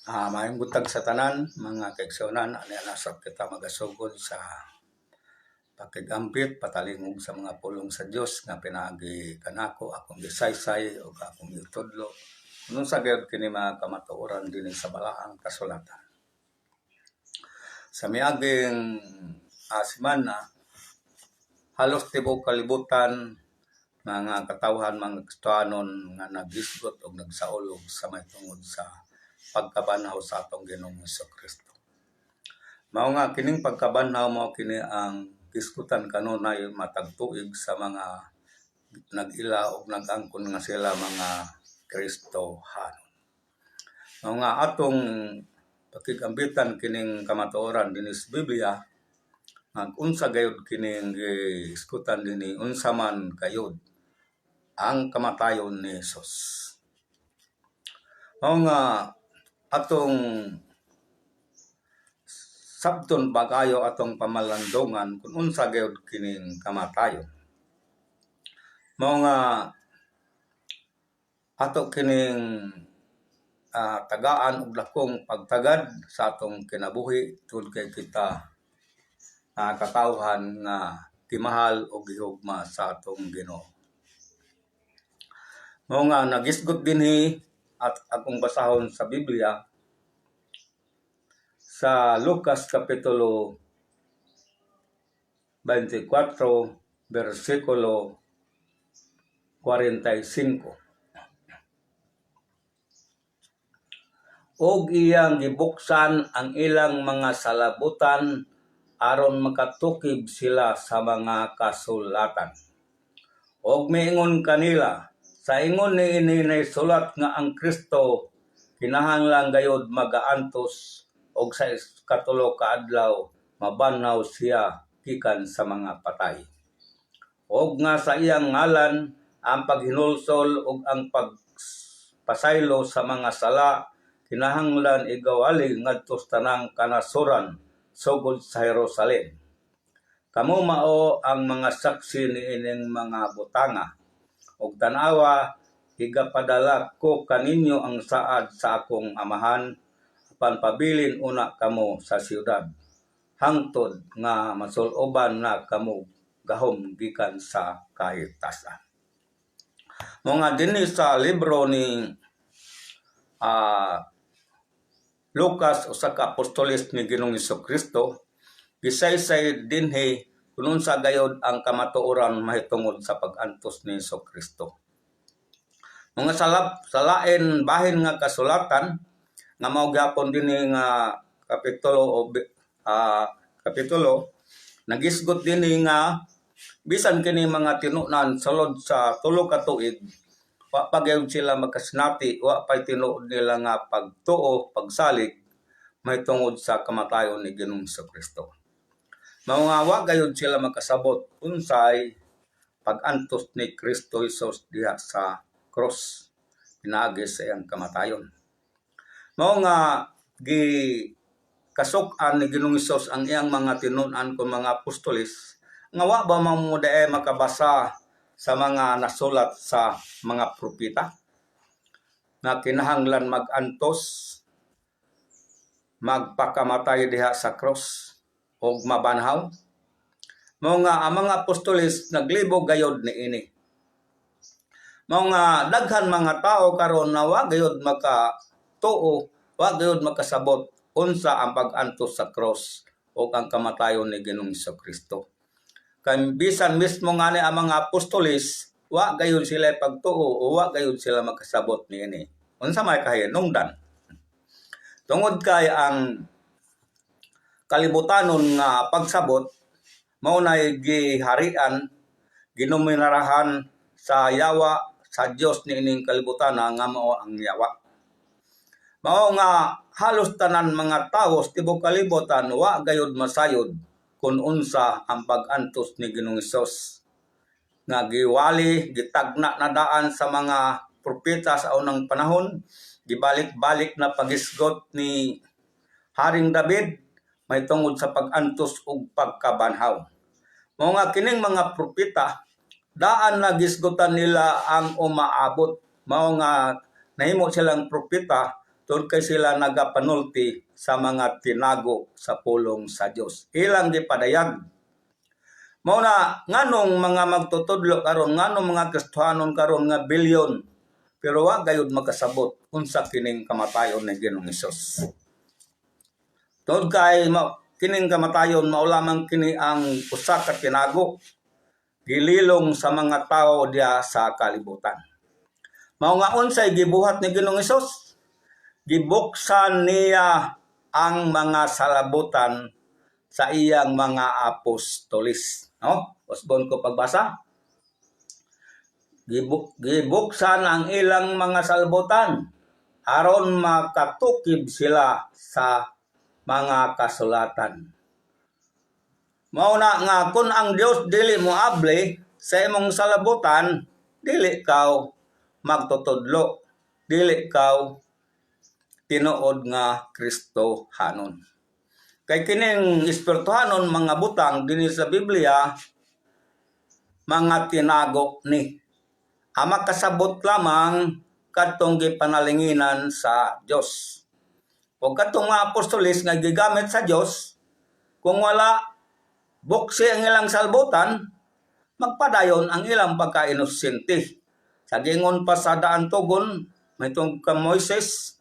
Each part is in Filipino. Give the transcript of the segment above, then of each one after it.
Maayong buntag sa tanan, mga kaigsunan, nasab kita magasugod sa pakigampit, patalingog sa mga pulong sa Dios nga pinaagi kanako, akong gisaysay o akong itudlo. Nung sa gayud kini mga kamatuoran din sa balaang kasulatan. Sa miaging semana, halos tibok kalibutan mga katawhan, mga Kristiyanon nga nagisgot o nagsaulog sa may tungod sa pagkabanaw sa atong Ginoong Jesucristo. Mao nga kining pagkabanaw mao kini ang diskutan kanunay matag tuig sa mga nag-ila o nag-angkon nga sila mga Kristohanon. Mao nga atong pakigambitan kining kamatuoran dinhi sa Biblia, unsa gayud kining diskutan dinhi, unsa man gayud ang kamatayon ni Jesus. Mao nga atong sabton bagayo atong pamalandongan kung unsa gayud kining kamatayon. Mao nga ato kining tagaan og dakong pagtagad sa atong kinabuhi tungod kay kita katawhan nga timahal og gihugma sa atong Ginoo. Mao nga nagisgot dinhi at akong basahon sa Biblia sa Lucas Kapitulo 24, versikulo 45. Og iyang gibuksan ang ilang mga salabutan aron makatukib sila sa mga kasulatan. Og miingon kanila, sa ingon niini sulat nga ang Kristo kinahanglan gayud magaantos og sa ikatulo ka adlaw mabanaw siya gikan sa mga patay. Og nga sa iyang ngalan ang paghinulsol ug ang pagpasaylo sa mga sala kinahanglan igawali ngadto sa tanang kanasuran sugod sa Jerusalem. Kamo mao ang mga saksi niining mga butanga. Og tanawa, higapadala ko kaninyo ang saad sa akong amahan, apan pabilin una kamo sa siyudad, hangtod nga masuloban na kamo gahom gikan sa kahitasan. Mga dinhi sa libro ni Lucas usa ka apostoles ni Ginoong Jesucristo, gisaysay dinhi kung unsa gayud ang kamatuoran mahitungod sa pag-antos ni Jesucristo. Mga salain bahin nga kasulatan nga mao gyapon dinhi nga kapitulo nagisgot dinhi nga bisan kini mga tinunan sulod sa tulo ka tuig wa pa gyud sila makasinati, wa pa tinuod nila nga pagtuo, pagsalig mahitungod sa kamatayon ni Ginoong Jesucristo. Mao nga wa gayud sila makasabot unsay pag-antos ni Kristo Jesus diha sa cross pinaagi sa iyang kamatayon. Mao nga kasuk-an ni Ginoong Hesus ang iyang mga tinun-an kung mga apostoles nga wa ba mamudae makabasa sa mga nasulat sa mga propeta na kinahanglan mag-antos, magpakamatay diha sa cross og mabanhaw. Mao nga ang mga apostoles naglibog gayud niini. Mao nga daghan mga tao karon na wa gayud makatuo, wa gayud makasabot unsa ang pag-antos sa cross o ang kamatayon ni Ginoong Jesucristo. Kay bisan mismo nga ni ang mga apostoles, wa gayud sila pagtuo o wa gayud sila makasabot niini. Unsa may kahinungdan? Tungod kay ang kalibutanon nga pagsabot mao nay giharian, ginominarahan sa yawa sa Dios niining kalibutan nga mao ang yawa. Mao nga halos tanan mga tawo sa tibuok kalibutan wa gayud masayod kung unsa ang pag-antos ni Ginoong Hesus nga giwali, gitagna na daan sa mga propeta sa unang panahon, gibalik-balik na pagisgot ni Haring David mahitungod sa pag-antos ug pagkabanhaw. Mao nga kining mga propeta daan na gisgutan nila ang umaabot. Mao nga nahimo silang propeta tungod kay sila nagapanulti sa mga tinago sa pulong sa Dios. Ilang gipadayag. Mao na nganong mga magtutudlo karon, nganong mga Kristiyanon karon nga bilyon pero wa gayud makasabot unsa kining kamatayon ni Ginoong Hesus. Tungod kay kining kamatayon mao lamang kini ang usa ka tinago gililong sa mga tao diya sa kalibutan. Mao nga unsay gibuhat ni Ginoong Hesus? Gibuksan niya ang mga salabutan sa iyang mga apostolis. No? Usbon ko pagbasa. Gibuksan ang ilang mga salabutan aron makatukib sila sa mga kasulatan. Mao na nga kung ang Dios dili mo abli sa imong salabutan, dili kaw magtutudlo, dili kaw tinuod nga Kristohanon. Kay kining espirituhanon mga butang dinhi sa Biblia mga tinago ni. Ama kasabot lamang kadtong gipanalinginan sa Dios. O kadtong mga apostolis nga gigamit sa Dios, kung wala buksi ang ilang salbutan, magpadayon ang ilang pagka-inosente. Sa gingon pa sa daan tugon, may tungkol ka Moises,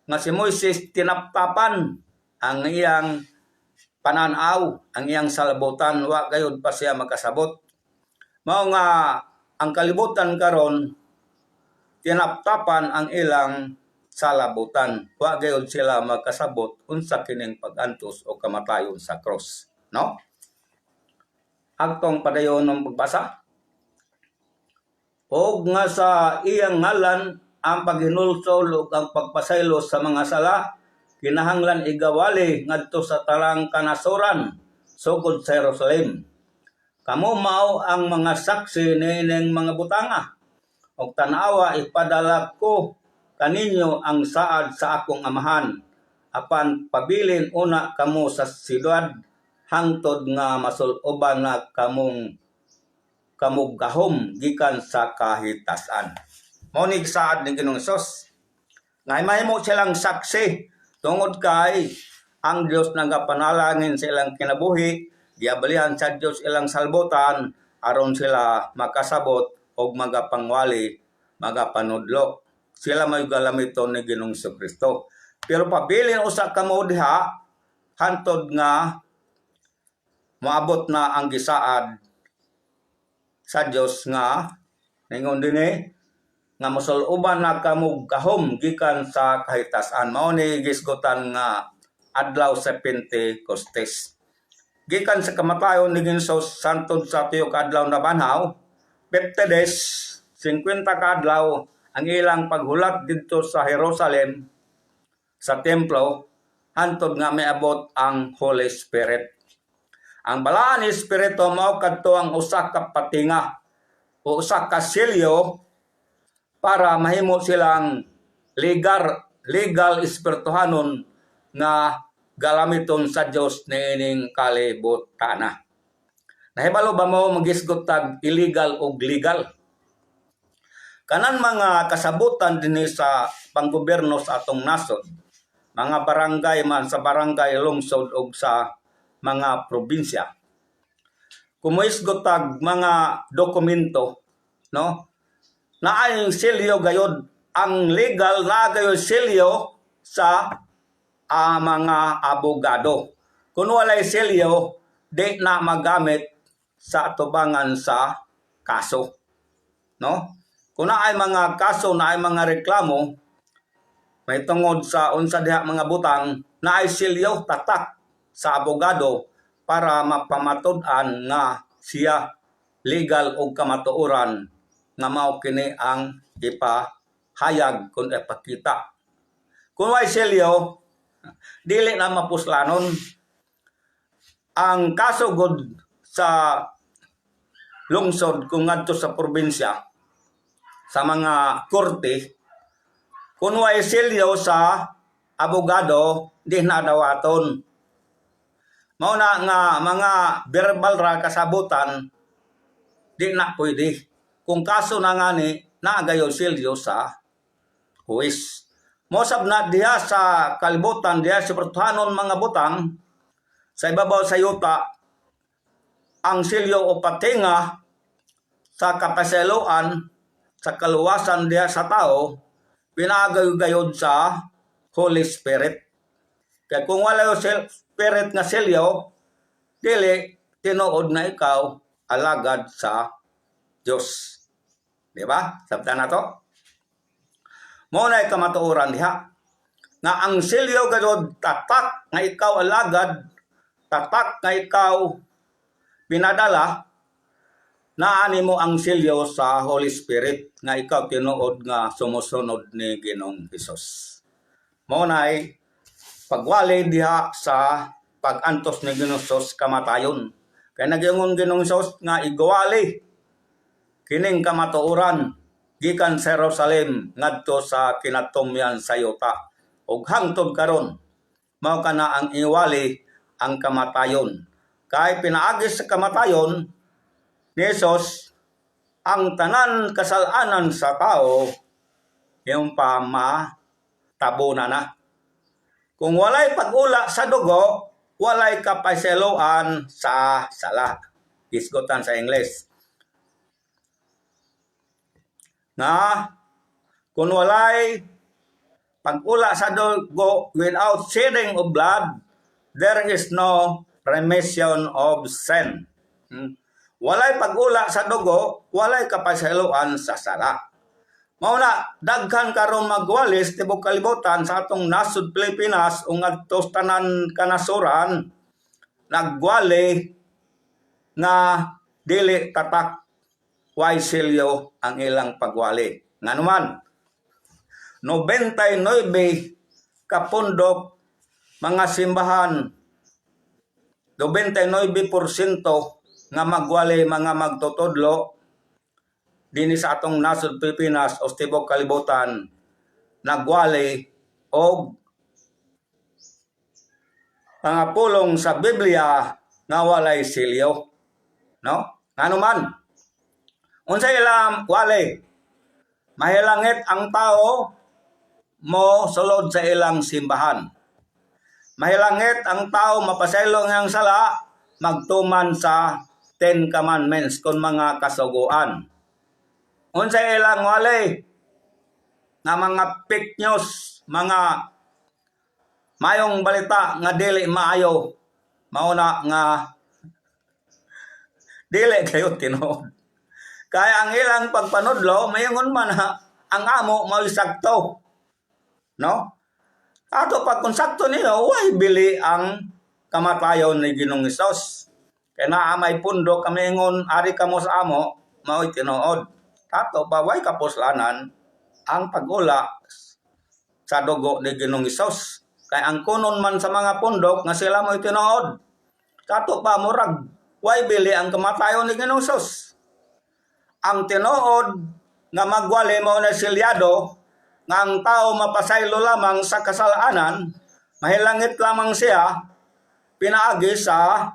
nga si Moises tinaptapan ang iyang pananaw, ang iyang salabutan, wa gayud pa siya makasabot. Mao nga ang kalibutan karon tinaptapan ang ilang salabutan, wa gayud sila makasabot unsa kining pag-antos o kamatayon sa cross, no? Agtong padayon ng pagbasa. Og nga sa iyang ngalan ang paghinulsol ug ang pagpasaylo sa mga sala kinahanglan igawali ngadto sa talang kanasoran sugod sa Jerusalem. Kamo mao ang mga saksi niining mga butanga. Og tanawa ipadala ko kaninyo ang saad sa akong amahan. Apan pabilin una kamo sa silad hangtod nga masul-uban na kamugahom gikan sa kahitasan. Mao ni saad ni Ginoong Hesus. Ngay mahimo silang saksi tungod kay ang Dios nagapanalangin sa ilang kinabuhi, giabalihan sa Dios ilang salbutan aron sila makasabot og magapangwali, magapanudlo. Sila may galamiton ni Ginoong Kristo. Pero pabilin usa ka mo diha hantod nga moabot na ang gisaad sa Dios nga ningon dinhi nga mosul-uban na kamo gahom gikan sa kahitasan. Mao ni gisgutan nga adlaw sa Pentecostes. Gikan sa kamatayon ni Hesus santod sa tuyo ka adlaw na banhaw, 50 days, 50 ka adlaw ang ilang paghulat didto sa Jerusalem sa templo hantod nga miabot ang Holy Spirit. Ang balaan ni Espiritu mao kadto ang usa ka patinga o usa ka selyo para mahimo silang legal espirituhanon nga galamiton sa Dios niining kalibutan. Nahibalo ba mo magisgot tag illegal o legal? Kanan mga kasabutan dinhi sa panggobyerno sa atong nasod, mga barangay man sa barangay, lungsod o sa mga probinsya. Kumuisgot tag mga dokumento, no? Naay selyo gayod ang legal na gayod selyo sa mga abogado. Kung walay selyo, di na magamit sa atubangan sa kaso. No? Kung naay mga kaso, naay mga reklamo, may tungod sa unsa diha mga butang, naay selyo tatak sa abogado para mapamatud-an nga siya legal o kamatuoran nga mao kini ang ipahayag kung ipakita. Kung way selyo, dili na mapuslanon. Ang kaso gud sa lungsod kung ngadto sa probinsya sa mga korte, kung way selyo sa abogado, di na dawaton. Mao na nga mga verbal ra kasabutan, di na pwede. Kung kaso na nga ni, naagayo selyo sa huwis. Mosab na diha sa kalibutan, diha sa pertuhanon mga butang, sa ibabaw sa yuta, ang silyo o patinga sa kapaseloan, sa kaluwasan diha sa tao, pinagayod sa Holy Spirit. Kaya kung wala yung Spirit nga silyo, dili tinuod na ikaw alagad sa Diyos. Di ba? Sabta na to? Muna kamatuoran diha nga ang silyo gadod tatak nga ikaw alagad, tatak nga ikaw pinadala, naani mo ang silyo sa Holy Spirit nga ikaw tinuod nga sumusunod ni Ginoong Hesus. Muna pagwali diha sa pagantos ni Ginoong Hesus kamatayon. Kaya nagyingon Ginoong Hesus nga igwali kining kamatuoran gikan sa Jerusalem ngadto sa kinatumyan sa yuta ug hangtod karon mao kana ang iwali ang kamatayon. Kay pinaagis sa kamatayon ni Jesus ang tanan kasalanan sa tao yung pamatabunan na. Kung walay pag-ula sa dugo, walay kapaseloan sa sala. Isgotan sa English. Na kung walay pag-ula sa dugo without shedding of blood, there is no remission of sin. Walay pag-ula sa dugo, walay kapaseloan sa sala. Mauna, daghan karon magwalis tibok kalibutan sa atong nasud Pilipinas ug adto tanan kanasuran nagwali nga dili tatak way silyo ang ilang pagwali. Nganuman 99 ka pundok mga simbahan 99% nga magwali mga magtutudlo dinhi sa atong nasod Pilipinas o tibok kalibutan nagwali og mga pulong sa Biblia nga walay silyo, no? Nganuman unsa ilang wali mahilangit ang tao mo sulod sa ilang simbahan. Mahilangit ang tao mapasaylo ng sala magtuman sa 10 Commandments kon mga kasuguan. Unsa ilang wali nga mga fake news, mga mayong balita nga dili maayo, mauna nga dili kayo tinuod. Kaya ang ilang pagpanudlo mayingon man ang amo mao sakto, no? Ato pag kung sakto niyo, way bili ang kamatayon ni Ginoong Hesus. Kaya naamay pundo kami ingon ari kamo sa amo mao'y tinuod. Ato baway kapuslanan ang pag-ula sa dugo ni Ginoong Hesus. Kaya ang kunon man sa mga pundok nga sila mo'y tinuod. Ato pa murag way bili ang kamatayon ni Ginoong Hesus. Ang tinuod nga magwali mao na silyado nga ang tao mapasaylo lamang sa kasalanan, mahilangit lamang siya pinaagi sa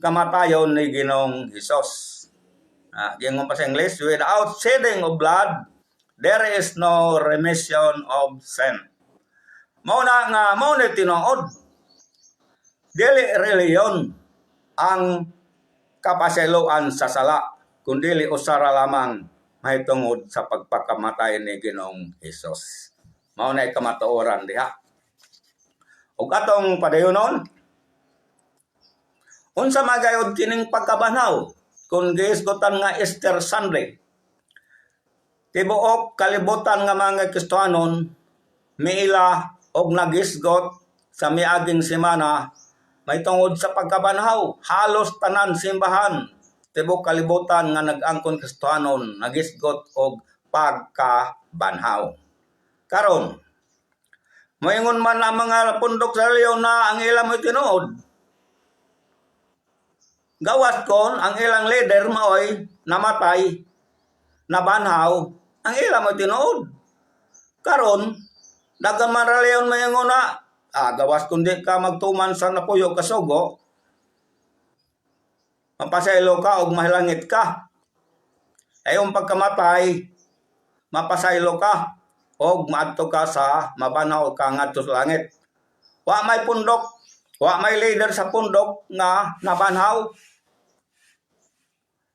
kamatayon ni Ginoong Hesus. Gingon pa sa English, without shedding of blood, there is no remission of sin. Mao na tinuod. Dili reliyon ang kapaseloan sa sala, kundili usara lamang mahitungod sa pagpakamatay ni Ginoong Hesus. Mao na kamatuoran diha. Ug atong padayonon, unsa magayod kining pagkabanhaw kung giisgotan nga Easter Sunday. Tibuok kalibutan nga mga Kristiyanon miila og nagisgot sa miaging semana mahitungod sa pagkabanhaw. Halos tanan simbahan tibok kalibutan nga nag-angkon Kristiyanon nagisgot og pagkabanhaw. Karon moingon man ang mga pundok sa Leon na ang ilang mo'y tinuod. Gawas kon ang ilang leader maoy namatay, nabanhaw, ang ilang mo'y tinuod. Karon daghang man ra Leon moingon na gawas kun di ka magtuman sa napuyo kasugo, mapasaylo ka o mahilangit ka. Ayong pagkamatay, mapasaylo ka og maadto ka sa mabanhaw ka ngadto sa langit. Wa may pundok, wa may leader sa pundok nga nabanhaw.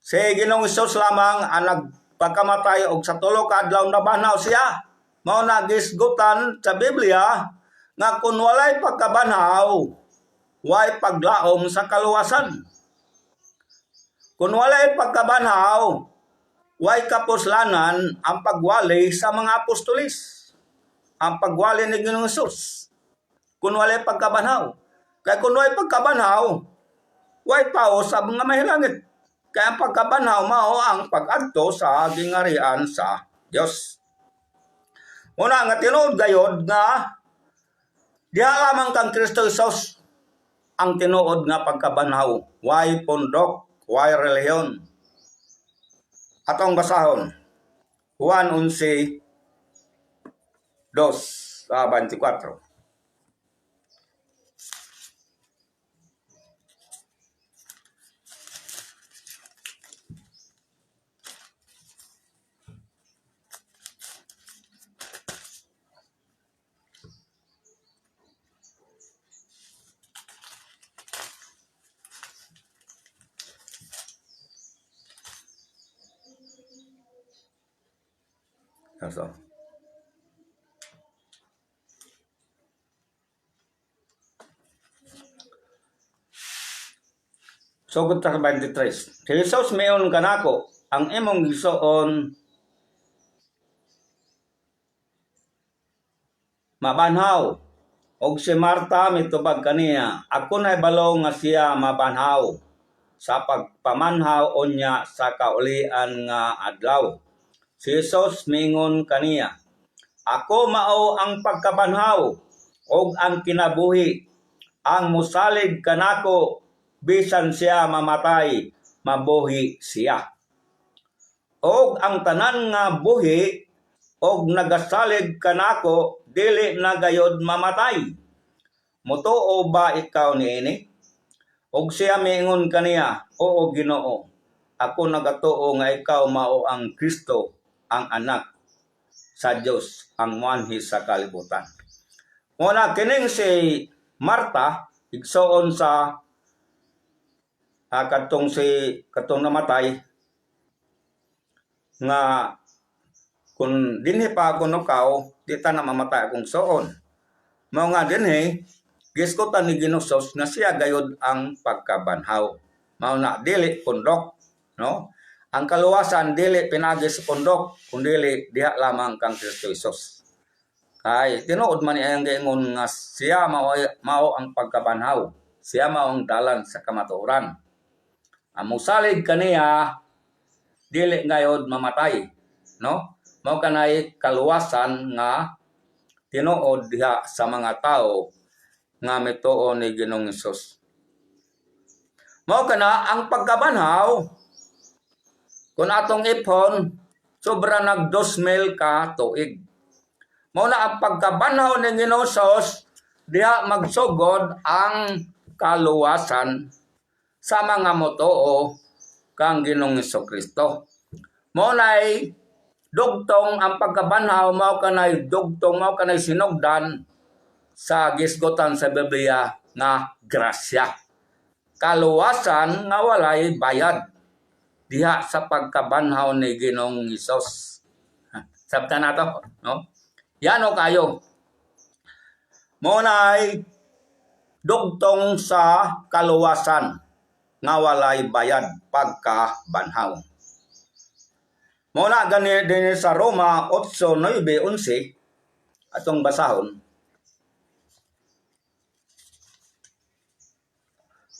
Si Ginoong Hesus lamang ang nagpakamatay og sa tulo ka adlaw nabanhaw siya. Mao na gisgutan sa Biblia nga kun walay pagkabanhaw, way paglaom sa kaluwasan. Kung walay pagkabanhaw, way kapuslanan ang pagwali sa mga apostolis. Ang pagwali ni Ginoong Hesus. Kung walay pagkabanhaw. Kaya kung walay pagkabanhaw, way tao sa mga mahilangit. Kaya ang pagkabanhaw mao ang pag-adto sa gingarian sa Dios. Una nga tinuod gayod nga diha lamang kang Kristo Hesus ang tinuod nga pagkabanhaw. Way pundok, way relihiyon. Atong basahon. Juan 11:2-24. So, sugod ta sa 23. Si Jesus mayon kanako ang imong gisuon mabanhaw. Og si Marta mitubag kaniya, ako na'y balo nga siya mabanhaw sa pagpamanhaw unya sa kaulian nga adlaw. Si Jesus mingon kaniya, ako mao ang pagkabanhaw og ang kinabuhi. Ang musalig kanako bisan siya mamatay, mabuhi siya. Og ang tanan nga buhi og nagasalig kanako dili na gayod mamatay. Mutuo ba ikaw niini? Og siya mingon kaniya, oo Ginoo. Ako nagatuo nga ikaw mao ang Kristo, ang anak sa Dios, ang muanhi sa kalibutan. Muna kining si Marta igsoon sa katong namatay nga kung dinhi pa ako nukaw, di ta na mamatay akong soon. Mao nga dinhi giskutan ni Ginoong Hesus na siya gayod ang pagkabanhaw. Mao na dili pundok, no? Ang kaluwasan dili pinagi sa pundok, kundi diha lamang kang Kristo Hesus. Kay tinuod man iyang giingon nga siya mao ang pagkabanhaw. Siya mao ang dalan sa kamatuoran. Ang musalig kaniya dili gayod mamatay, no? Mao kanay kaluwasan nga tinuod diha sa mga tao nga mituo ni Ginoong Hesus. Mao kana ang pagkabanhaw kung atong ipon, sobra nag 2,000 ka tuig. Mao na ang pagkabanhaw ni Ginoong Hesus, diha magsugod ang kaluwasan sa mga motoo kang Ginoong Hesukristo. Mao nay dugtong ang pagkabanhaw, mao kanay dugtong, mao kanay sinugdan sa gisgotan sa Biblia nga grasya. Kaluwasan nga walay bayad diha sa pagkabanhaw ni Ginoong Hesus. Sabta na to, no? Yano kayo. Mao nay dugtong sa kaluwasan nga walay bayad pagkabanhaw. Mao na gani din sa Roma 8:9-11 atong basahon.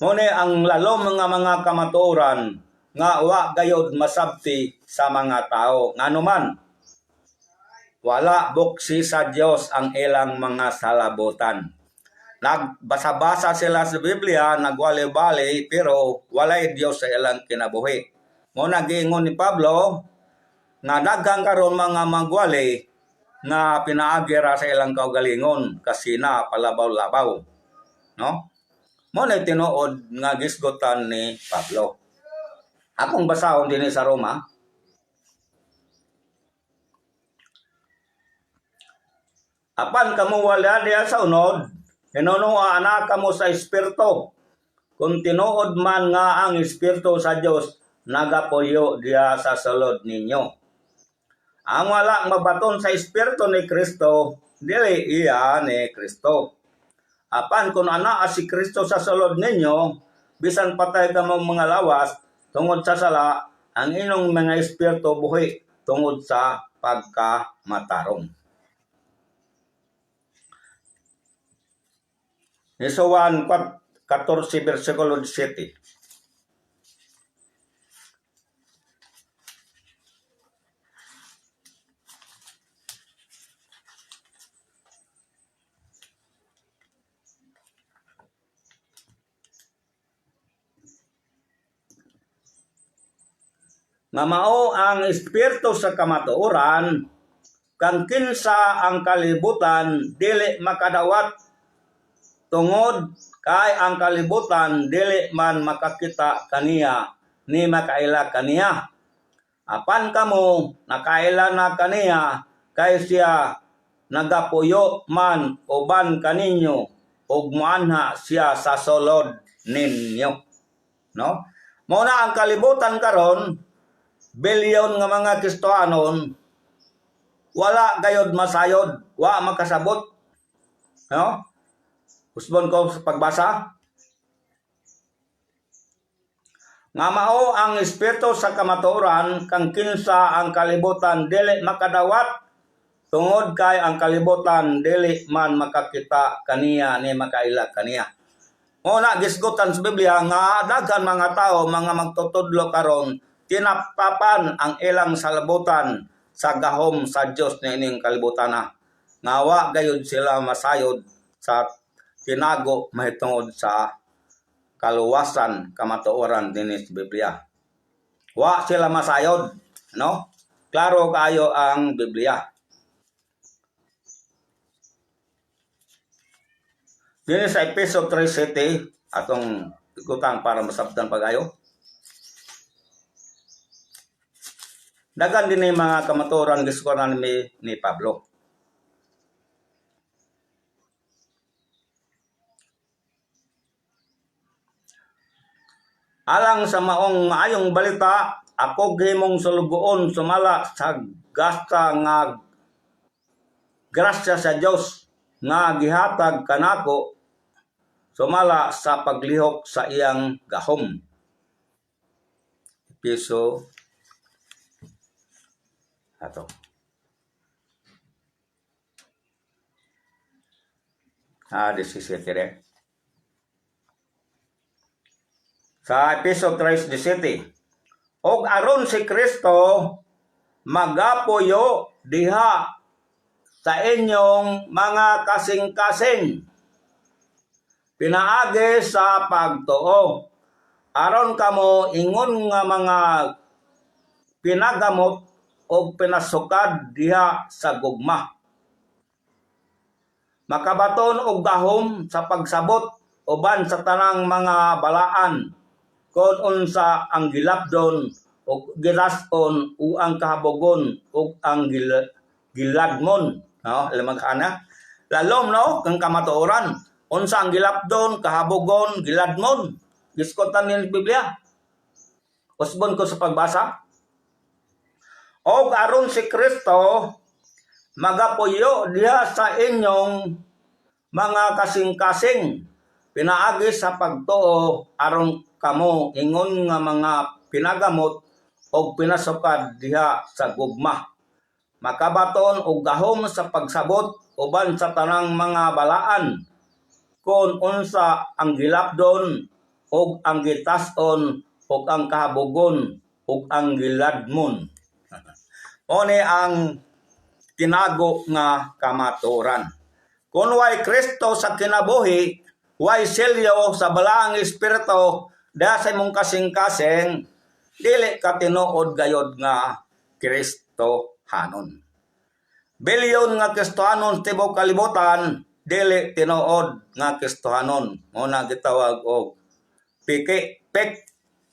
Mao ni ang lalom mga kamatuoran nga wa gayod masabti sa mga tao. Nganuman wala buksi sa Dios ang ilang mga salabutan. Nagbasa-basa sila sa Biblia, nagwali-bali, pero walay Dios sa ilang kinabuhi. Mo nagiingon ni Pablo nga daghang karon mga magwali nga pinaagira sa ilang kaugalingon kasi na palabaw-labaw, no? Mo na tinuod nga gisgotan ni Pablo. Akong basahon din sa Roma Apan kamo wala diya sa unod, hinunuan na kamo sa Espiritu. Kung tinuod man nga ang Espiritu sa Dios nagapuyo diya sa sulod ninyo. Ang wala mabaton sa Espiritu ni Kristo, dili iya ni Kristo. Apan kung ana si Kristo sa sulod ninyo, bisan patay kamo mga lawas tungod sa sala, ang inong mga espiritu buhi tungod sa pagkamatarong. Sa Juan 14 versikulo 17. Nga mao ang espiritu sa kamatuoran, kang kinsa ang kalibutan dili makadawat, tungod kay ang kalibutan dili man makakita kaniya ni makaila kaniya. Apan kamo nakaila na kaniya kay siya nagapuyo man uban kaninyo ug moanha siya sa sulod ninyo. No? Mao na ang kalibutan karon, bilyon nga mga Kristohanon wala gayod masayod, wa makasabot. No? Usbon ko sa pagbasa. Nga mao ang espiritu sa kamatuoran, kang kinsa ang kalibutan dili makadawat, tungod kay ang kalibutan dili man makakita kaniya ni makaila kaniya. Una gisgutan sa Biblia nga daghan mga tao, mga magtutudlo karon, tinapapan ang ilang salabutan sa gahom sa Dios niining kalibutan na. Nga wa gayud sila masayod sa tinago mahitungod sa kaluwasan kamatuoran dinhi sa Biblia. Wa sila masayod, no? Klaro kayo ang Biblia. Dinhi sa Efeso 3:7 atong ikutan para masabtan pagayo. Dagan din mga kamatuoran giskuran ni Pablo. Alang sa maong maayong balita, ako gihimong sulugoon sumala sa gasta nga grasya sa Dios nga gihatag kanako sumala sa paglihok sa iyang gahom. Efeso ato. This is it. Sa Efeso 3:17. Og aron si Kristo magapuyo diha sa inyong mga kasing-kasing pinaagi sa pagtuo, aron kamo ingon nga mga pinagamot o pinasukad diha sa gugma. Makabaton og gahom sa pagsabot uban sa tanang mga balaan, kung unsa ang gilabdon o gilason o ang kahabogon o ang giladmon. No? Alam ana? Lalom no? Kang kamatuoran. Unsa ang gilabdon, kahabogon, giladmon. Giskotan niya sa Biblia. Usbon ko sa pagbasa. Og aron si Kristo magapuyo diha sa inyong mga kasing-kasing pinaagi sa pagtuo, aron kamo ingon nga mga pinagamot o pinasukad diha sa gugma. Makabaton og gahom sa pagsabot uban sa tanang mga balaan, kung unsa ang gilapdon og ang gitason og ang kahabogon og ang giladmon. Oni ang tinago nga kamatuoran. Kung way Kristo sa kinabuhi, way selyo sa balaang espiritu da sa imong kasing-kasing, dili ka tinuod gayod nga Kristohanon. Bilyon nga Kristohanon tibok kalibutan, dili tinuod nga Kristohanon. Muna gitawag og pek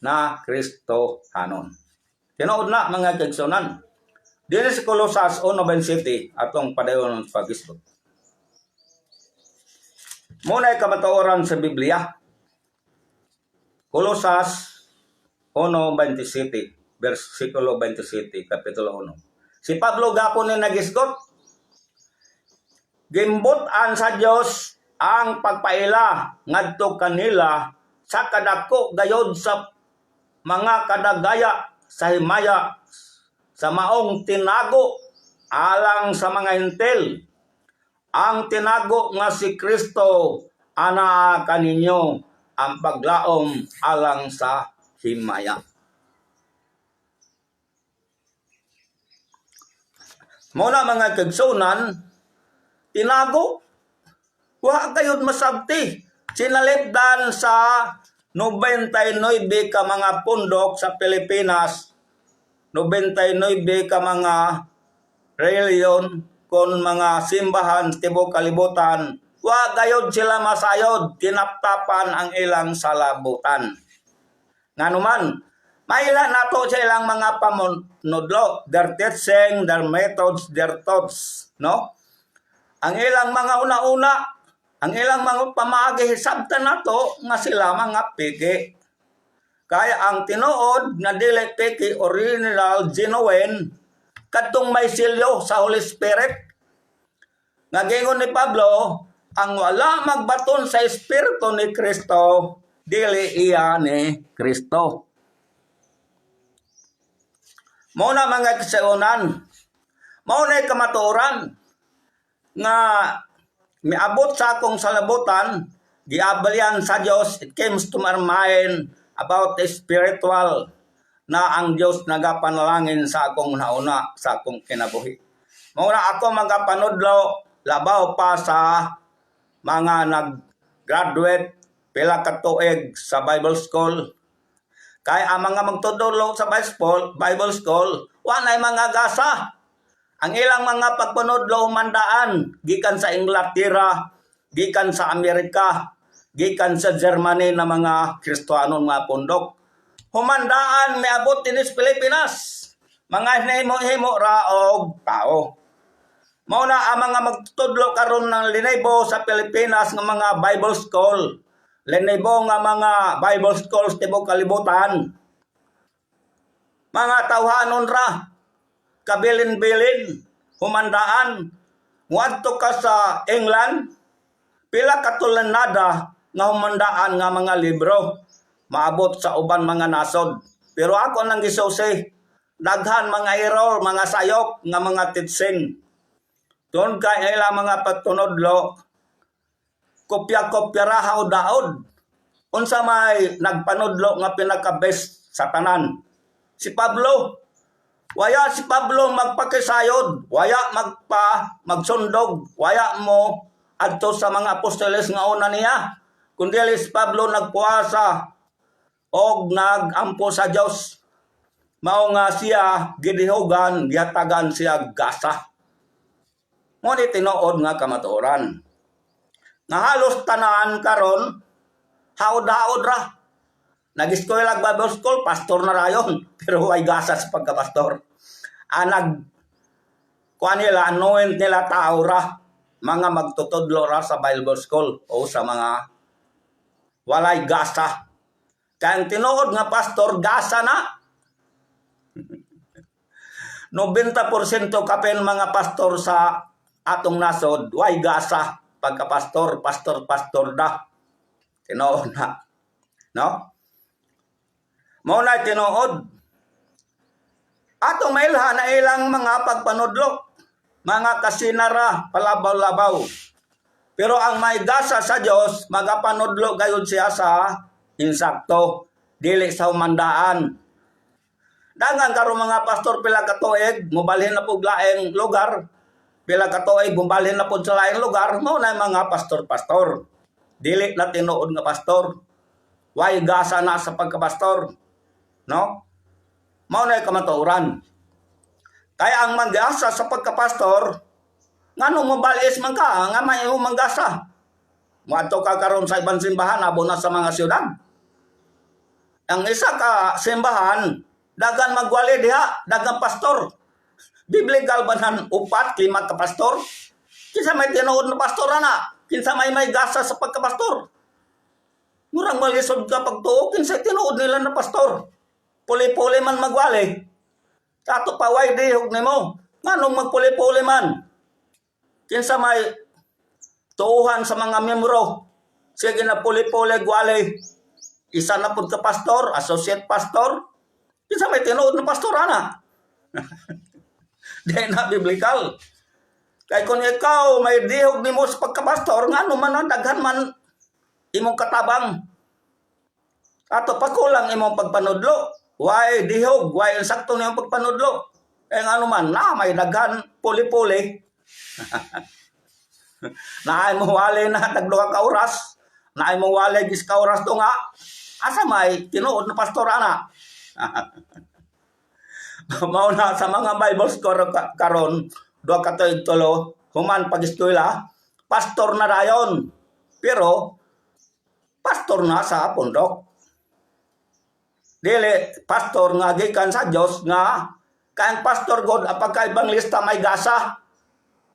na Kristohanon. Tinuod na mga kaigsunan. Dili sa Colosas 1:27 atong padayon pag-isbot. Muna kamatuoran sa Biblia. Kolosas 1:27, versikulo 27, kapitulo 1. Si Pablo gapon ni nagisgot, gimbutan sa Dios ang pagpaila ngadto kanila sa kadako gayod sa mga kadagaya sa himaya sa maong tinago alang sa mga hintil. Ang tinago nga si Kristo ana kaninyo ang paglaom alang sa himaya. Muna mga kagsunan, tinago, wa kayod masabti. Sinalipdan sa 99 ka mga pundok sa Pilipinas, 99 ka mga reliyon, kon mga simbahan tibok kalibutan, wa gayod sila masayod, tinaptapan ang ilang salabutan. Nganuman, maila nato sa ilang mga pamunudlo, their teaching, their methods, their thoughts, no? Ang ilang mga una-una, ang ilang mga pamaagi, sabta nato nga sila mga piki. Kaya ang tinuod na dili piki, original, genuine, kadtong may silyo sa Holy Spirit. Nagingon ni Pablo, ang wala magbaton sa Espiritu ni Kristo, dili iya ni Kristo. Muna mga kasaunan, mauna kamatuoran, nga miabot sa akong salabutan, giabalian sa Dios, it comes to my mind about the spiritual, na ang Dios nagapanalangin sa akong nauna, sa akong kinabuhi. Mauna ako magapanudlo, labaw pa sa mga nag-graduate, pila ka tuig sa Bible School. Kaya ang mga magtudlo sa Bible School, wanay mga gasa. Ang ilang mga pagpanudlo humandaan, gikan sa Inglaterra, gikan sa Amerika, gikan sa Germany na mga Kristiyanon nga pundok. Humandaan may abot dinis Pilipinas, mga himo-himo ra og tao. Mauna ang mga magtutudlo karon ng linaybo sa Pilipinas ng mga Bible School. Linaybo nga mga Bible Schools tibok kalibutan. Mga tawhanon ra, kabilin-bilin, humandaan. Ngadto ka sa England, pila katulanada nga humandaan nga mga libro. Maabot sa uban mga nasod. Pero ako nang gisusi, daghan mga error, mga sayop, nga mga teaching. Doon kaya ilang mga pagtunodlo, kopya-kopya ra haod-daod. Unsa may nagpanudlo nga pinaka-best sa tanan? Si Pablo. Waya si Pablo magpakisayod, waya magsundog, waya mo adto sa mga apostoles nga una niya. Kundi si Pablo nagpuasa og nagampo sa Dios. Mao nga siya gidihugan, gihatagan siya gasa. Ngunit tinuod nga kamatuoran. Nga halos tanan karon, haod-haod ra. Nag-eskwela Bible School, pastor na rayon. Pero ay gasa sa pagkapastor. Kuha nila, anoint nila tao ra. Mga magtutudlo ra sa Bible School o sa mga walay gasa. Kaya ang tinuod nga pastor, gasa na. 90% kapen mga pastor sa atong nasod, way gasa, pagka-pastor, pastor da. Tinuod na. No? Mauna tinuod. Atong mailha na ilang mga pagpanudlo, mga kasinara, palabaw-labaw. Pero ang may gasa sa Dios, magapanudlo gayud siya sa insakto, dili sa humandaan. Dangan karon mga pastor pila ka tuig, mobalhin na pug laing lugar. Pila ka tuig bumbalhin na pud sa laing lugar, mao na mga pastor-pastor. Dili na tinuod nga pastor. Way gasa na sa pagkapastor. No? Mao na kamatuoran. Kaya ang manggasa sa pagkapastor, ngano mo balis man ka, nga may manggasa. Moadto ka karon sa ibang simbahan, abo na sa mga siyudad. Ang isa ka simbahan, dagan magwali diha, dagang pastor. Biblical ba nan 4-5 ka pastor? Kisa may tinuod na pastor na. Kinsa may gasa sa pagkapastor. Murang malisod ka pagtuo, kinsa tinuod nila na pastor. Puli-puli man magwali. Kato pa way dihog nimo. Nganong magpuli-puli man? Kinsa may tuuhan sa mga membro. Sige na puli-puli gwali. Isa na pud ka pastor, associate pastor. Kinsa may tinuod na pastor ana? Di na biblical. Kay kung ikaw may dihog nimo sa pagkapastor, ngano man ang daghan man imong katabang. Ato pakulang imong pagpanudlo. Why dihog, why insakto niyong pagpanudlo. Eh ngano man na may daghan puli-puli. Naay mo wali na tagduha ka oras. Naay mo wali gis ka oras to nga. Asa may tinuod na pastor ana? Mao na sa mga Bibles karon, duha ka tulo, human pag-eskwela, pastor na dayon. Pero pastor na sa pundok. Dili pastor nga gikan sa Dios nga kaang pastor god pagka lista may gasa.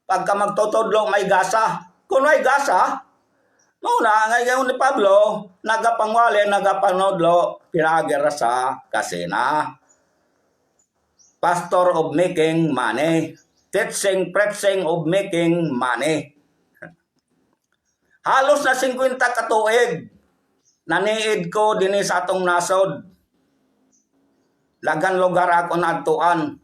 Pagka magtutudlo may gasa. Kung may gasa, muna ngayon ni Pablo nagapangwali nagapanodlo pinagera sa kasina. Pastor of making money. Teaching, preaching of making money. Halos na 50 katuig naniid ko dinhi sa atong nasod. Lagan lugar ako naadtuan.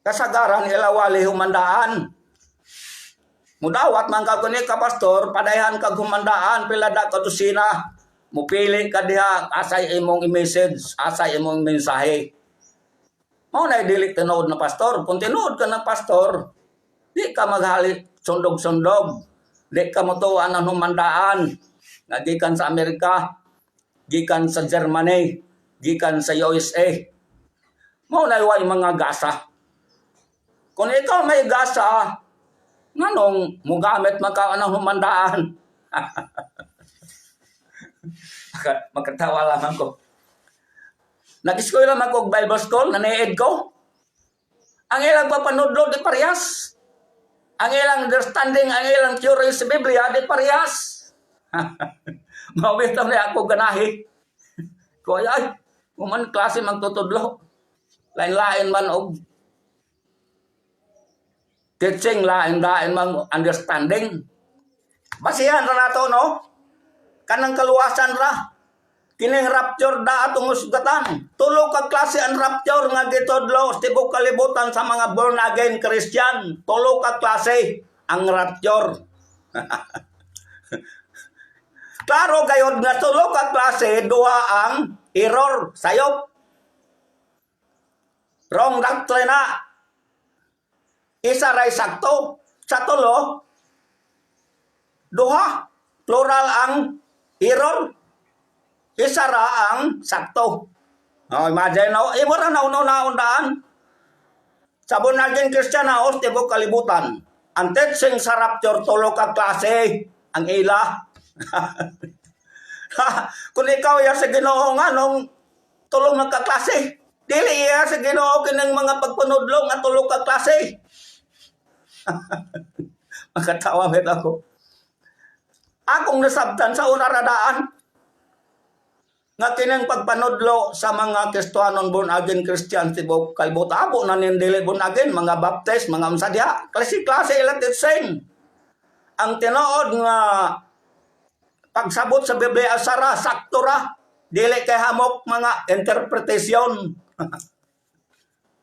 Kasagaran ilawali humandaan. Mudawat man ka kuni ka pastor, padayhan kag humandaan pila da ka dosina. Mupili ka diha asay imong i-message, asay imong mensahe. Mao na dili tinuod na pastor. Kung tinuod ka na pastor, di ka maghali sundog-sundog. Di ka motuan ang humandaan. Nga gikan sa Amerika, gikan sa Germany, gikan sa USA. Mao na way mga gasa. Kung ikaw may gasa, nganong mugamit man ka ng humandaan? Makatawa lamang ko. Nag-eskwela man ko Bible school, naniid ko. Ang ilang papanudlo di parehas. Ang ilang understanding, ang ilang theory sa Biblia di parehas. Mawitaw na ako ganahi. Kaya ay, kuman klase magtutudlo. Lain-lain man og teaching, lain-lain man understanding. Basihan ra nato no? Kanang kaluwasan ra. Kining rapture da atong usgatan. Tulo ka klase ang rapture nga gitudlo sa tibok kalibutan sa mga born again Christian. Tulo ka klase ang rapture. Klaro gayud nga tulo ka klase duha ang error sayop. Wrong doctrine na. Isa ray sakto. Sa tulo duha plural ang error. Isa ra ang sakto. Oh, imagine no, imo ra nauna-unaan. Sa born again Christian na os tibok kalibutan. Ang teaching sa rapture tulo ka klase ang ila. Kung ikaw ya sa Ginoo nga nung tulo ka klase, dili ya sa Ginoo kining mga pagpanudlong at tulo ka klase. Makatawa met ako. Akong nasabtan sa una radaan nga kinang pagpanudlo sa mga Kristiyanon born again Christian tibok kalibutan abo na nindili born again mga baptist mga unsadya klase-klase ila teaching. Ang tinuod nga pagsabot sa Biblia sara sakto ra dili kay hamok mga interpretasyon.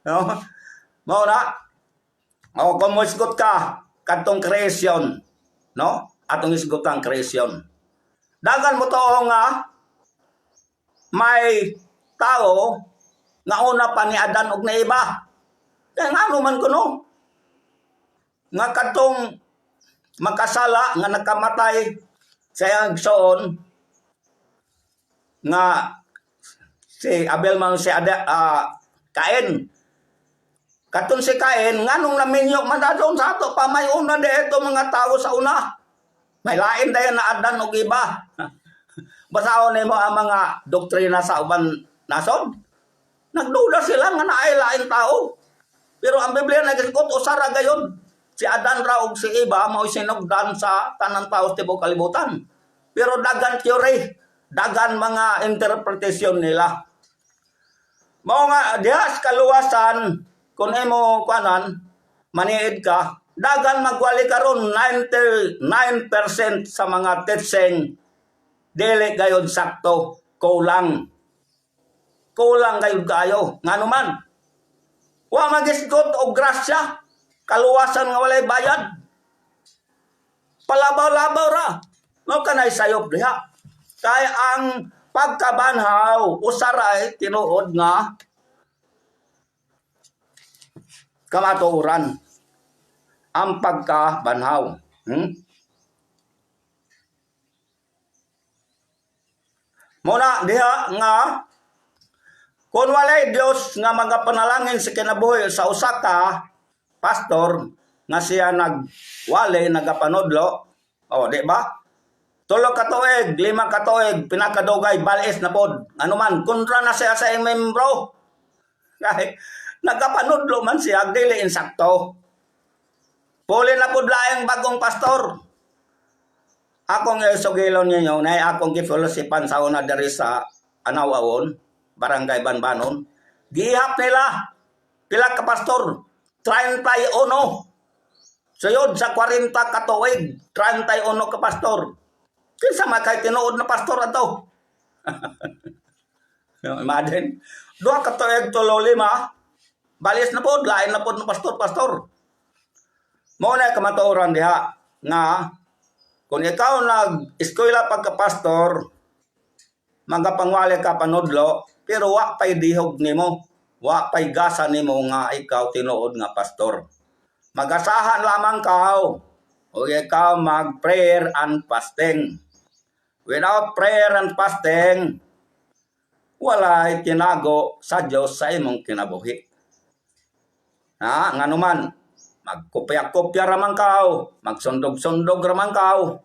No? Mao na. O kung mo isgot ka kadtong creation, no? Atong isgotang creation. Dagan mo to nga may tao nga una pa ni Adan og na iba. Kaya nga man kuno nga kadtong makasala nga nakamatay sa iyang igsoon nga si Abel man si Cain. Katong si Cain nganong naminyo man dadon sa ato pa may una dito mga tao sa una. May lain dayon na Adan og iba. Basahon nimo ang mga doktrina sa uban nason. Nagduda sila nga naay lain tao. Pero ang Biblia nagsugot usara gayon Si Adan ra og si Eva mao sinugdan sa tanang tao sa tibuok kalibutan. Pero dagan theory, dagan mga interpretation nila. Mao nga diha sa kaluwasan kun imo kuanan maniid ka, dagan magwali karon 99% sa mga teaching dili gayud sakto, kulang. Kulang gayud kayo. Ngano man? Wa magisgot og grasya, kaluwasan nga walay bayad. Palabaw-labaw ra. Mao kanay sayop diha. Kay ang pagkabanhaw usaray tinuod nga kamatuoran ang pagkabanhaw. Muna diha nga kung walay Dios nga mga panalangin sa kinabuhi sa usa ka pastor nga siya nagwali nagapanudlo, o di ba? 3 ka tuig, 5 ka tuig, pinakadugay balis na pod. Ano man kontra na siya sa membro. Kay nagapanudlo man siya dili insakto. Puli na pod laing bagong pastor. Akong isugilon ninyo na akong gifilosipan sa una diri sa Anawawon, Barangay Banbanon. Gihap nila pila ka pastor, 31. Suyod sa 40 ka tuig, 31 ka pastor. Kinsa makay tinuod na pastor ato? Imagine, 2 ka tuig 3-5, balis na pod, lain na pod na pastor. Mao na kamatuoran diha nga kung ikaw nag-eskwela pagka-pastor, magapangwali ka panudlo, pero wa pay dihog nimo, wa pay gasa nimo nga ikaw tinuod nga pastor. Magasahan lamang ka o ikaw mag-prayer and fasting. Without prayer and fasting, walay tinago sa Dios sa imong kinabuhi. Nga naman, magkopya-kopya raman ka, magsundog-sundog raman ka.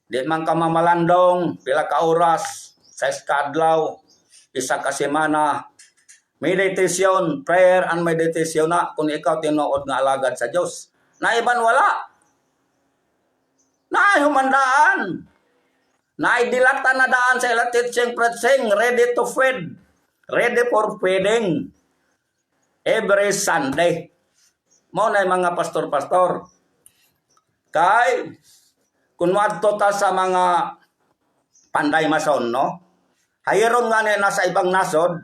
Di man ka mamalandong, pila ka oras, 6 ka adlaw, 1 ka semana. Meditation, prayer and meditation na kung ikaw tinuod nga alagad sa Dios. Naiban wala. Naihumandaan. Naidilatan na daan sa ila teaching, preaching, ready to feed. Ready for feeding. Every Sunday. Mao na mga pastor-pastor. Kay kung wadto ta sa mga panday mason, no? Hayron nga ni nasa ibang nasod.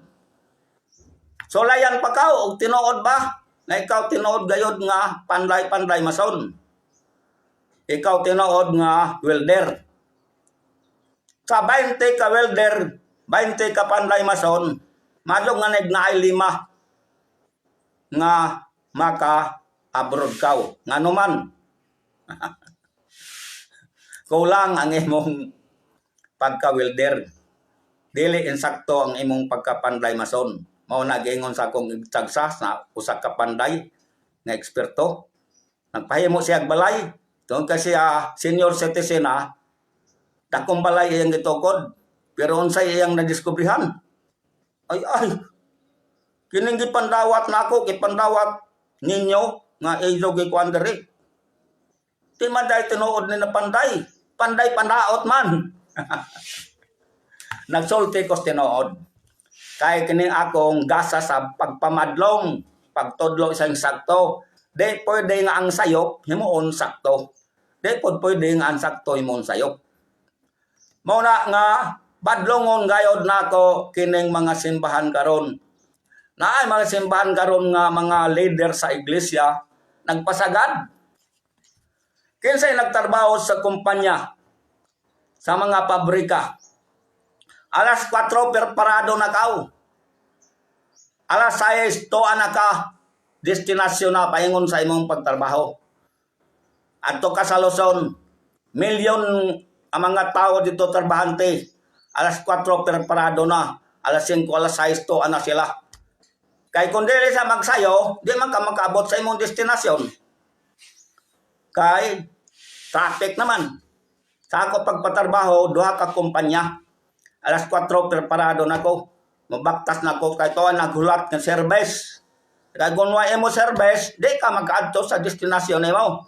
So layan pa ka og tinuod ba? Na ikaw tinuod gayud nga panday mason. Ikaw tinuod nga welder. Sa 20 ka welder, 20 ka panday mason, madlong nga nagnaay 5 nga maka-abroad ka. Ngano man. Kulang ang imong pagka-welder. Dili insakto ang imong pagka-panday mason. Mao nagingon sa akong tagsas na usa ka panday nga eksperto. Nagpahimo siya og balay. Tungod kasi senior citizen dakong balay iyang gitukod. Pero unsay iyang nadiskubrihan? Ay, kining gipandawat nako, gipandawat ninyo nga ijo gikuan diri. Di man day tinuod ni na panday. Panday pandaot man. Nagsulti ko tinuod. Kay kining akong gasa sa pagpamadlong, pagtudlo isang sakto. Di pwede nga ang sayop, himuon sakto. Di pwede nga ang sakto, himuon sayop. Mauna nga, badlongon gayod nako kining mga simbahan karon. Naay mga simbahan karon nga mga leader sa iglesia nagpasagad. Kinsay nagtrabaho sa kumpanya, sa mga pabrika. Alas 4 perparado na kao. Alas 6 toa na ka. Destinasyon na paingon sa imong pagtrabaho. Adto ka sa Luzon, milyon ang mga tao dito trabahante. Alas 4 perparado na. Alas 5, alas 6 toa na sila. Kay kung dili sa magsayo, di man ka makaabot sa imong destinasyon. Kay traffic naman. Sa ako pagpatrabaho, 2 ka kumpanya. Alas 4 preparado na ko. Mabaktas na ko kay tuwa naghulat ng service. Kaya kung wala mo service, di ka mag-adto sa destinasyon mo.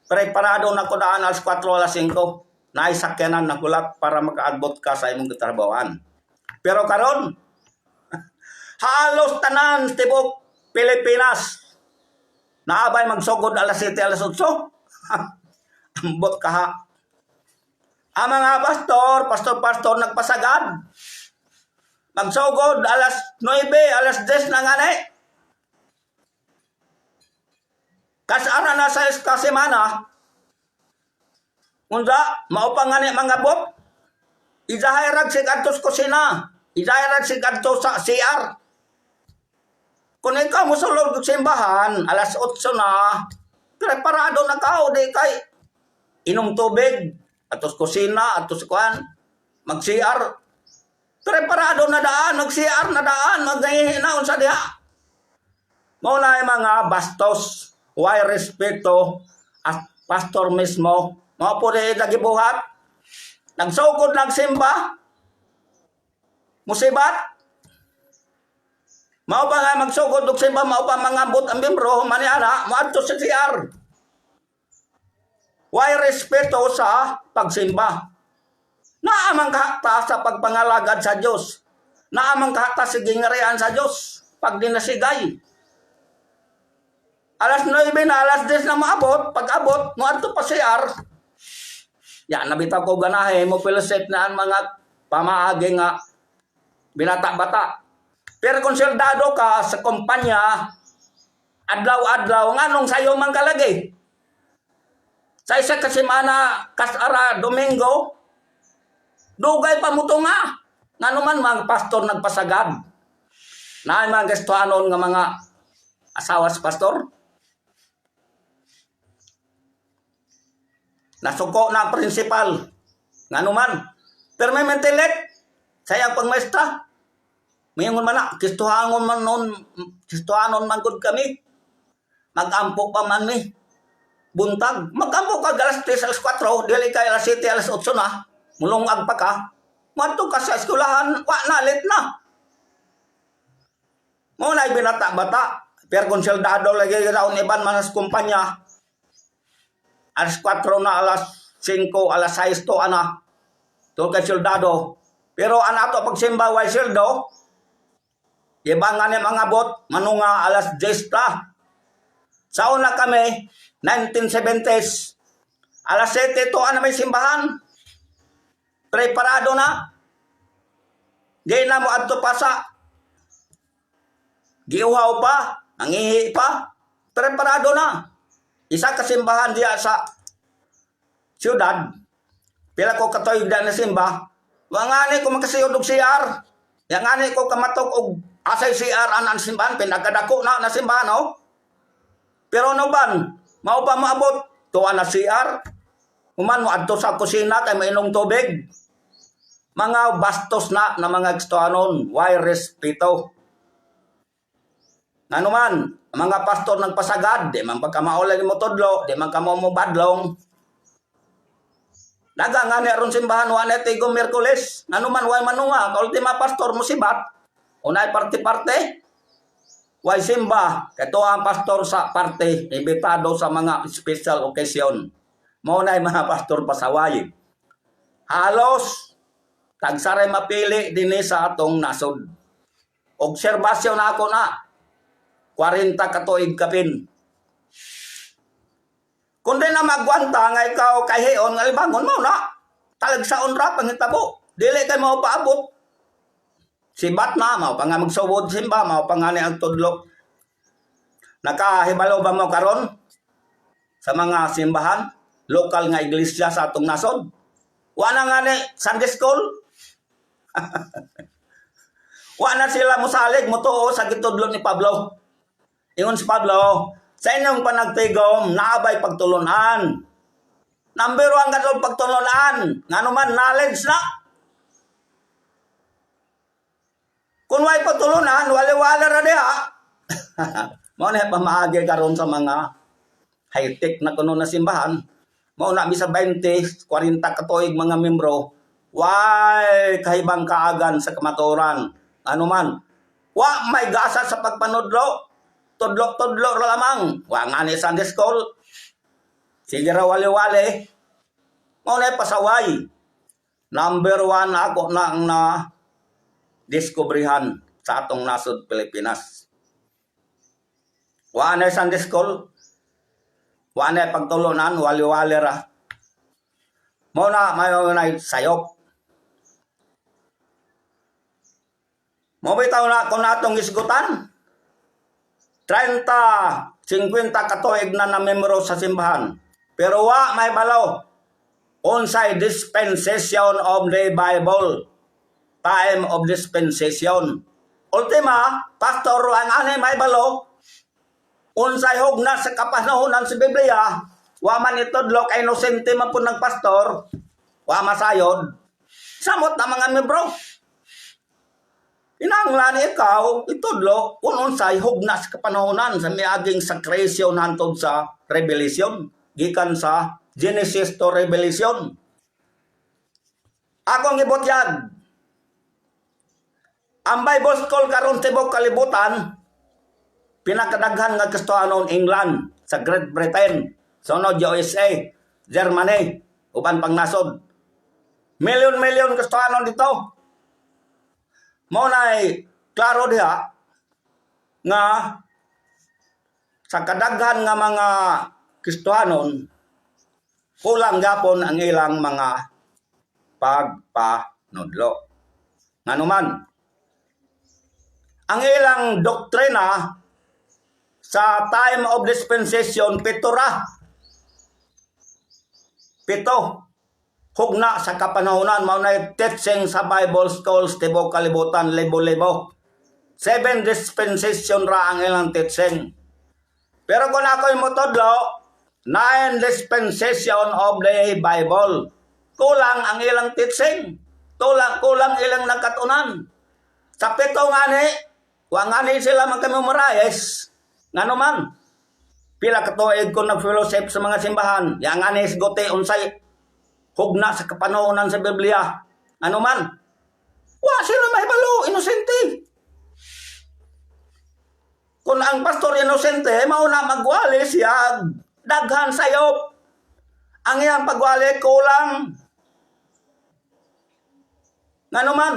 Preparado na ko daan alas 4 alas 5. Naisakyanan na kulat para maka-adbot ka sa imong gitrabahoan. Pero karon halos tanan tibok Pilipinas naabay magsugod alas 7 alas 8. Ambot ka ha. Ang mga pastor nagpasagad. Magsugod alas 9, alas 10 na ngani. Kasara na sa kasemana. Unsa, maupang ngani mga bot. Izahayrag si kadto sa kusina. Izahayrag si kadto sa CR. Kung ikaw mo sulod sa simbahan, alas 8 na, preparado na ka o di kay inom tubig, atos kusina, atos kuan, mag-CR. Preparado na daan, mag-CR na daan, mag-hihinaon sa diha. Muna yung mga bastos, why respeto at pastor mismo, mga po rin nagibuhat, nagsukod, nagsimba, musibat, mao pa nga magsugod og simba, mao pa mga ambot ang membro maniana moadto sa CR. Why respeto sa pagsimba? Naamang kahata sa pagpangalagad sa Dios. Naamang kahata sa gingarian sa Dios pag dinasigay. Alas 9 na, alas 10 na maabot, pag-abot moadto pa CR. Ya nabitaw ko ganahe mo piloset na ang mga pamaagi nga binata-bata. Pero kung soldado ka sa kumpanya, adlaw-adlaw, nganong sayo man kalagi? Sa isa kasimana, kasara, Domingo, dugay pa mo nga. Nga naman mga pastor nagpasagad. Na mga gastuanon nga mga asawa sa pastor. Nasuko na ang prinsipal. Nga naman. Pero may mentilet. Sayang pangmesta. Mayingon man na, kistuhanon man gud kami. Mag-ampo pa man mi. Buntag. Mag-ampo ka alas 3, alas 4, dili kay alas 7, alas 8 na. Mulungag pa ka. Madto ka sa eskwelahan, wa na, lit na. Muna binata-bata. Pero kung soldado lagi raon iban man sa kumpanya. Alas 4 na, alas 5, alas 6 to ana. To kay soldado. Pero ato pagsimba way sildo. Ibangan ni mga bot, manunga alas 10 ta. Sa una kami, 1970s, alas 7 to na may simbahan. Preparado na. Di na mo adto pa sa giuhaw pa, nangihi pa. Preparado na. Isa ka simbahan diya sa siyudad. Pila ko katoy da na simba. Wangani ko makasiyod og CR. Yang ani ko kamatok og asay CR anan simbahan pinagkadako na simbahan no. Pero no ban, mao pa maabot tuwa na CR. Human mo adto sa kusina kay mainom tubig. Mga bastos na mga ekstoanon, why respeto. Nga naman, mga pastor nagpasagad, di man pagkamaulay mo tudlo, di man kamo mo badlong. Daga nga ni aron simbahan wala tigo Miyerkules. Nga naman, why manunga, ultima pastor mo sibat. Unay parte-parte. Why simba, kato ang pastor sa parte, imbitado sa mga special occasion. Maunay mga pastor pasaway. Halos, tagsaray mapili din sa atong nasod. Obserbasyon na ako na, 40 katuig kapin. Kung di na magwanta nga ikaw kahiyon, nga libangon mo na, talag sa unra, pangitabo. Dili kay mo paabot. Sibat na, mao pa nga magsawod simba, mao pa nga ni ang tudlok. Nakahibalo ba mo karon sa mga simbahan, lokal nga iglesia sa atong nasod? Wala nga ni Sunday school. Wala sila musalig mo to sa gitudlo ni Pablo. Ingon si Pablo, sa inyong panagtigom, naabay pagtulunan. Number 1 katong pagtulunan, nga naman knowledge na. Kung may patulunan, wali-wala ra diha. Mao na pamaagi karon sa mga high-tech na kuno na simbahan. Mao na bisa 20, 40 katuig mga membro. Why kahibang kaagan sa kamaturan? Ano man? Wa may gasa sa pagpanudlo. tudlo-tudlo ra lamang. Wa nga ni Sunday school. Sige ra wali-wali. Mao na pasaway. Number 1 ako na ang na diskubrihan sa atong nasod Pilipinas. Wa na Sunday school. Wa na pagtulunan, wali-wali ra. Mao na mayo na sayop. Mo bitaw na kung natong isgutan. 30, 50 katuig na membro sa simbahan. Pero wa may balaw. Unsay dispensation of the Bible. Time of dispensation. Ultima, pastor, ang anay may balaw. Unsay hugna sa kapanahonan sa Biblia. Wa man itudlo kay inosente man po ng pastor. Wa masayod. Samot na mga membro. Inanglan ikaw, itudlo, unsay hugna sa kapanahonan sa miaging sa creation hantod sa Revelation. Gikan sa Genesis to Revelation. Akong ibutyag. Ang Bible School karon tibok kalibutan, pinakadaghan nga Kristohanon England, sa Great Britain, sunod USA, Germany, uban pang nasod. Milyon-milyon Kristohanon dito. Mao nay klaro diha nga sa kadaghan nga mga Kristohanon kulang gapon ang ilang mga pagpanudlo. Nganuman, ang ilang doktrina sa time of dispensation, 7 ra. 7. Hugna sa kapanahonan, mao na teaching sa Bible schools tibok kalibutan, libo-libo. 7 dispensation ra ang ilang teaching. Pero kung ako'y motodlo, 9 dispensation of the Bible. Kulang ang ilang teaching. Kulang ilang nagkatunan. Sa 7 ngani, wa ngani sila magkamemorize. Ngano man, pila katuig ko nag-fellowship sa mga simbahan. Yang ngani isgote unsay hugna sa kapanahonan sa Biblia. Ano man, wa sila mahibalo, inosente. Kung ang pastor inosente, mauna magwali siya, daghan sayop. Ang iyang pagwali kulang. Ngano man,